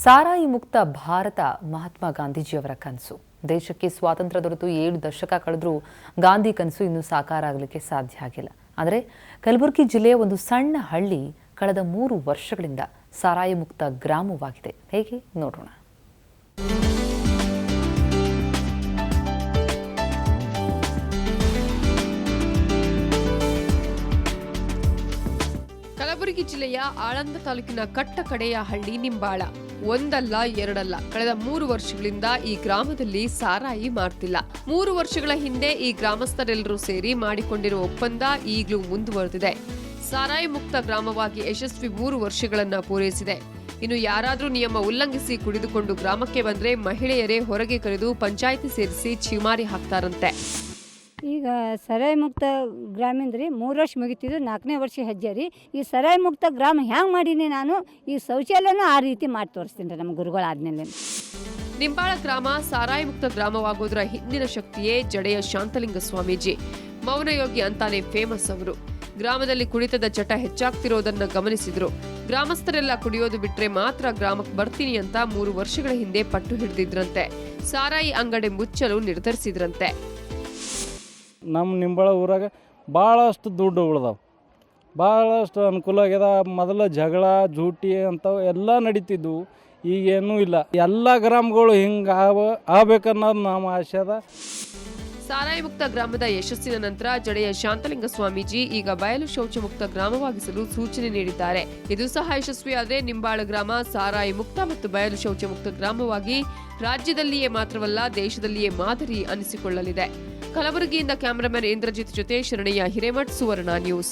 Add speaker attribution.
Speaker 1: ಸಾರಾಯಿ ಮುಕ್ತ ಭಾರತ ಮಹಾತ್ಮ ಗಾಂಧೀಜಿಯವರ ಕನಸು. ದೇಶಕ್ಕೆ ಸ್ವಾತಂತ್ರ್ಯ ದೊರೆತು 7 ದಶಕ ಕಳೆದರೂ ಗಾಂಧಿ ಕನಸು ಇನ್ನೂ ಸಾಕಾರ ಆಗಲಿಕ್ಕೆ ಸಾಧ್ಯ ಆಗಿಲ್ಲ. ಆದರೆ ಕಲಬುರಗಿ ಜಿಲ್ಲೆಯ ಒಂದು ಸಣ್ಣ ಹಳ್ಳಿ ಕಳೆದ 3 ವರ್ಷಗಳಿಂದ ಸಾರಾಯಿ ಮುಕ್ತ ಗ್ರಾಮವಾಗಿದೆ. ಹೇಗೆ ನೋಡೋಣ.
Speaker 2: ಕಲಬುರಗಿ ಜಿಲ್ಲೆಯ ಆಳಂದ ತಾಲೂಕಿನ ಕಟ್ಟ ಕಡೆಯ ಹಳ್ಳಿ ನಿಂಬಾಳ. ಒಂದಲ್ಲ ಎರಡಲ್ಲ, ಕಳೆದ 3 ವರ್ಷಗಳಿಂದ ಈ ಗ್ರಾಮದಲ್ಲಿ ಸಾರಾಯಿ ಮಾಡ್ತಿಲ್ಲ. 3 ವರ್ಷಗಳ ಹಿಂದೆ ಈ ಗ್ರಾಮಸ್ಥರೆಲ್ಲರೂ ಸೇರಿ ಮಾಡಿಕೊಂಡಿರುವ ಒಪ್ಪಂದ ಈಗಲೂ ಮುಂದುವರೆದಿದೆ. ಸಾರಾಯಿ ಮುಕ್ತ ಗ್ರಾಮವಾಗಿ ಯಶಸ್ವಿ 3 ವರ್ಷಗಳನ್ನ ಪೂರೈಸಿದೆ. ಇನ್ನು ಯಾರಾದ್ರೂ ನಿಯಮ ಉಲ್ಲಂಘಿಸಿ ಕುಡಿದುಕೊಂಡು ಗ್ರಾಮಕ್ಕೆ ಬಂದ್ರೆ ಮಹಿಳೆಯರೇ ಹೊರಗೆ ಕರೆದು ಪಂಚಾಯಿತಿ ಸೇರಿಸಿ ಛೀಮಾರಿ ಹಾಕ್ತಾರಂತೆ.
Speaker 3: ಈಗ ಸರಾಯಿ ಮುಕ್ತ ಗ್ರಾಮೀಣ 3 ವರ್ಷ ಮುಗಿತಿದ್ದು 4ನೇ ವರ್ಷ ಹೆಜ್ಜೆ ರೀ. ಈ ಸರಾಯಿ ಮುಕ್ತ ಗ್ರಾಮ ಹ್ಯಾಂಗೆ ಮಾಡೀನಿ ನಾನು, ಈ ಶೌಚಾಲಯನೂ ಆ ರೀತಿ ಮಾಡಿ ತೋರಿಸ್ತೀನಿ ರೀ ನಮ್ಮ ಗುರುಗಳಾದ್ಮೇಲೆ.
Speaker 2: ನಿಂಬಾಳ ಗ್ರಾಮ ಸಾರಾಯಿ ಮುಕ್ತ ಗ್ರಾಮವಾಗೋದ್ರ ಹಿಂದಿನ ಶಕ್ತಿಯೇ ಜಡೆಯ ಶಾಂತಲಿಂಗ ಸ್ವಾಮೀಜಿ. ಮೌನಯೋಗಿ ಅಂತಾನೆ ಫೇಮಸ್ ಅವರು. ಗ್ರಾಮದಲ್ಲಿ ಕುಡಿತದ ಚಟ ಹೆಚ್ಚಾಗ್ತಿರೋದನ್ನ ಗಮನಿಸಿದ್ರು. ಗ್ರಾಮಸ್ಥರೆಲ್ಲ ಕುಡಿಯೋದು ಬಿಟ್ರೆ ಮಾತ್ರ ಗ್ರಾಮಕ್ಕೆ ಬರ್ತೀನಿ ಅಂತ 3 ವರ್ಷಗಳ ಹಿಂದೆ ಪಟ್ಟು ಹಿಡಿದಿದ್ರಂತೆ. ಸಾರಾಯಿ ಅಂಗಡಿ ಮುಚ್ಚಲು ನಿರ್ಧರಿಸಿದ್ರಂತೆ.
Speaker 4: ನಮ್ಮ ನಿಂಬಾಳ ಊರಾಗ ಭಾಳಷ್ಟು ದುಡ್ಡು ಉಳ್ದಾವೆ, ಭಾಳಷ್ಟು ಅನುಕೂಲ ಆಗ್ಯದ. ಮೊದಲ ಜಗಳ ಜೂಟಿ ಅಂಥವು ಎಲ್ಲ ನಡೀತಿದ್ವು, ಈಗೇನೂ ಇಲ್ಲ. ಎಲ್ಲ ಗ್ರಾಮಗಳು ಹಿಂಗೆ ಆಗ್ಬೇಕನ್ನೋದು ನಮ್ಮ ಆಸೆ ಅದ.
Speaker 2: ಸಾರಾಯಿ ಮುಕ್ತ ಗ್ರಾಮದ ಯಶಸ್ಸಿನ ನಂತರ ಜಡೆಯ ಶಾಂತಲಿಂಗ ಸ್ವಾಮೀಜಿ ಈಗ ಬಯಲು ಶೌಚ ಮುಕ್ತ ಗ್ರಾಮವಾಗಿಸಲು ಸೂಚನೆ ನೀಡಿದ್ದಾರೆ. ಇದು ಸಹ ಯಶಸ್ವಿಯಾದರೆ ನಿಂಬಾಳ ಗ್ರಾಮ ಸಾರಾಯಿ ಮುಕ್ತ ಮತ್ತು ಬಯಲು ಶೌಚ ಮುಕ್ತ ಗ್ರಾಮವಾಗಿ ರಾಜ್ಯದಲ್ಲಿಯೇ ಮಾತ್ರವಲ್ಲ ದೇಶದಲ್ಲಿಯೇ ಮಾದರಿ ಅನಿಸಿಕೊಳ್ಳಲಿದೆ. ಕಲಬುರಗಿಯಿಂದ ಕ್ಯಾಮರಾಮನ್ ಇಂದ್ರಜಿತ್ ಜೊತೆ ಶರಣಯ್ಯ ಹಿರೇಮಠ್, ಸುವರ್ಣ ನ್ಯೂಸ್.